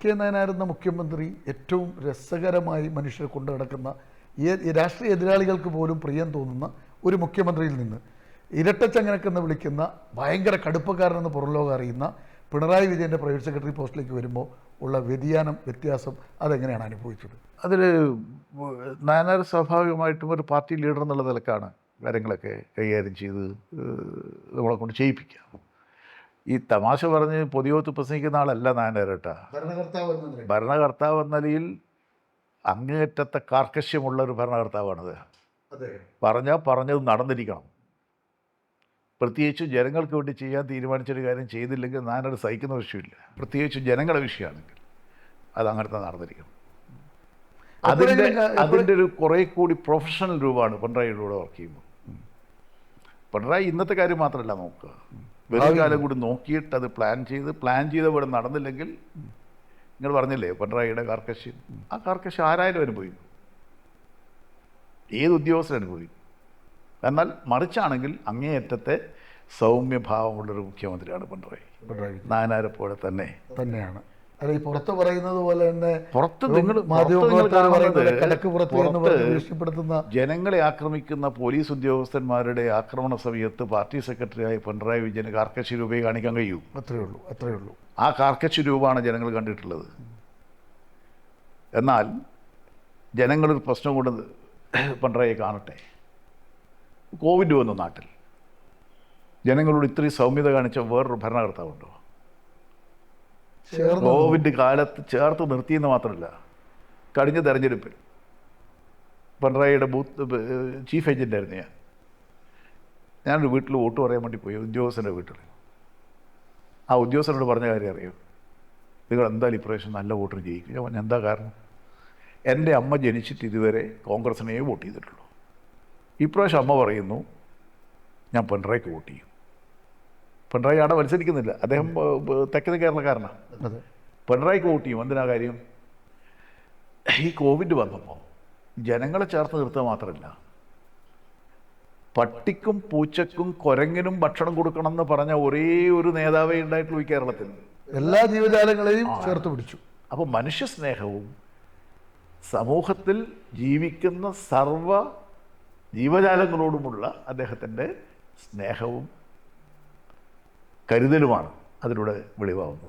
K Nayanar എന്ന മുഖ്യമന്ത്രി ഏറ്റവും രസകരമായി മനുഷ്യരെ കൊണ്ടു നടക്കുന്ന രാഷ്ട്രീയ എതിരാളികൾക്ക് പോലും പ്രിയം തോന്നുന്ന ഒരു മുഖ്യമന്ത്രിയിൽ നിന്ന് ഇരട്ടച്ചങ്ങനക്കെന്ന് വിളിക്കുന്ന ഭയങ്കര കടുപ്പക്കാരനെന്ന് പുറംലോകം അറിയുന്ന പിണറായി വിജയൻ്റെ പ്രൈവറ്റ് സെക്രട്ടറി പോസ്റ്റിലേക്ക് വരുമ്പോൾ ഉള്ള വ്യത്യാസം അതെങ്ങനെയാണ് അനുഭവിച്ചത്? അതിൽ നായനാർ സ്വാഭാവികമായിട്ടും ഒരു പാർട്ടി ലീഡർ എന്നുള്ള നിലക്കാണ് കാര്യങ്ങളൊക്കെ കൈകാര്യം ചെയ്ത് നമ്മളെ കൊണ്ട് ചെയ്യിപ്പിക്കുക. ഈ തമാശ പറഞ്ഞ് പൊതുയോഗത്ത് പ്രസംഗിക്കുന്ന ആളല്ല നായനാരേട്ടാ. ഭരണകർത്താവ് എന്ന നിലയിൽ അങ്ങേയറ്റത്തെ കാർക്കശ്യമുള്ള ഒരു ഭരണകർത്താവാണത്. പറഞ്ഞത് നടന്നിരിക്കണം. പ്രത്യേകിച്ച് ജനങ്ങൾക്ക് വേണ്ടി ചെയ്യാൻ തീരുമാനിച്ചൊരു കാര്യം ചെയ്തില്ലെങ്കിൽ നായനാർ സഹിക്കുന്ന വിഷയമില്ല. പ്രത്യേകിച്ച് ജനങ്ങളുടെ വിഷയമാണെങ്കിൽ അത് അങ്ങനത്തെ നടന്നിരിക്കണം. അതിൻ്റെ ഒരു കുറേ കൂടി പ്രൊഫഷണൽ രൂപമാണ് പിണറായിയുടെ കൂടെ വർക്ക് ചെയ്യുമ്പോൾ. പിണറായി ഇന്നത്തെ കാര്യം മാത്രമല്ല നോക്കുക, വരും കാലം കൂടി നോക്കിയിട്ട് അത് പ്ലാൻ ചെയ്ത ഇവിടെ നടന്നില്ലെങ്കിൽ നിങ്ങൾ പറഞ്ഞില്ലേ പിണറായിയുടെ കാർക്കശ്യം, ആ കാർക്കശ്യം ആരായാലും അനുഭവിക്കും, ഏത് ഉദ്യോഗസ്ഥരും അനുഭവിക്കും. എന്നാൽ മറിച്ചാണെങ്കിൽ അങ്ങേയറ്റത്തെ സൗമ്യഭാവമുള്ളൊരു മുഖ്യമന്ത്രിയാണ് പിണറായി. നായനാരെ പോലെ തന്നെയാണ്. അല്ല, ഈ പുറത്ത് പറയുന്നത് പോലെ തന്നെ ജനങ്ങളെ ആക്രമിക്കുന്ന പോലീസ് ഉദ്യോഗസ്ഥന്മാരുടെ ആക്രമണ സമയത്ത് പാർട്ടി സെക്രട്ടറിയായി പിണറായി വിജയന് കാർക്കശ്യ രൂപയെ കാണിക്കാൻ കഴിയൂ. അത്രയേ ഉള്ളൂ. ആ കാർക്കശ്യ രൂപമാണ് ജനങ്ങൾ കണ്ടിട്ടുള്ളത്. എന്നാൽ ജനങ്ങളൊരു പ്രശ്നം കൊണ്ട് പിണറായിയെ കാണട്ടെ. കോവിഡ് വന്നു നാട്ടിൽ, ജനങ്ങളോട് ഇത്രയും സൗമ്യത കാണിച്ച വേറൊരു ഭരണകർത്താവുണ്ടോ? കോവിഡ് കാലത്ത് ചേർത്ത് നിർത്തിയെന്ന് മാത്രമല്ല, കഴിഞ്ഞ തെരഞ്ഞെടുപ്പിൽ പിണറായിയുടെ ചീഫ് ഏജൻ്റായിരുന്നു ഞാനൊരു വീട്ടിൽ വോട്ട് പറയാൻ വേണ്ടി പോയി, ഉദ്യോഗസ്ഥൻ്റെ വീട്ടിൽ. ആ ഉദ്യോഗസ്ഥനോട് പറഞ്ഞ കാര്യം അറിയോ? നിങ്ങൾ എന്തായാലും ഇപ്രാവശ്യം നല്ല വോട്ടിന് ജയിക്കും. ഞാൻ പറഞ്ഞു, എന്താ കാരണം? എൻ്റെ അമ്മ ജനിച്ചിട്ട് ഇതുവരെ കോൺഗ്രസിനെ വോട്ട് ചെയ്തിട്ടുള്ളൂ. ഇപ്രാവശ്യം അമ്മ പറയുന്നു ഞാൻ പിണറായിക്ക് വോട്ട് ചെയ്യും. പിണറായി അവിടെ മത്സരിക്കുന്നില്ല, അദ്ദേഹം തെക്കൻ കേരളക്കാരനാണ്. പിണറായിക്ക് വോട്ട് ചെയ്യും. എന്തിനാ കാര്യം? ഈ കോവിഡ് വന്നപ്പോൾ ജനങ്ങളെ ചേർത്ത് നിർത്തുക മാത്രമല്ല, പട്ടിക്കും പൂച്ചക്കും കുരങ്ങിനും ഭക്ഷണം കൊടുക്കണം എന്ന് പറഞ്ഞ ഒരേ ഒരു നേതാവേ ഉണ്ടായിട്ടുള്ളൂ ഈ കേരളത്തിൽ. എല്ലാ ജീവജാലങ്ങളെയും ചേർത്ത് പിടിച്ചു. അപ്പോൾ മനുഷ്യസ്നേഹവും സമൂഹത്തിൽ ജീവിക്കുന്ന സർവ ജീവജാലങ്ങളോടുമുള്ള അദ്ദേഹത്തിൻ്റെ സ്നേഹവും കരുതലുമാണ് അതിലൂടെ വെളിവാകുന്നത്.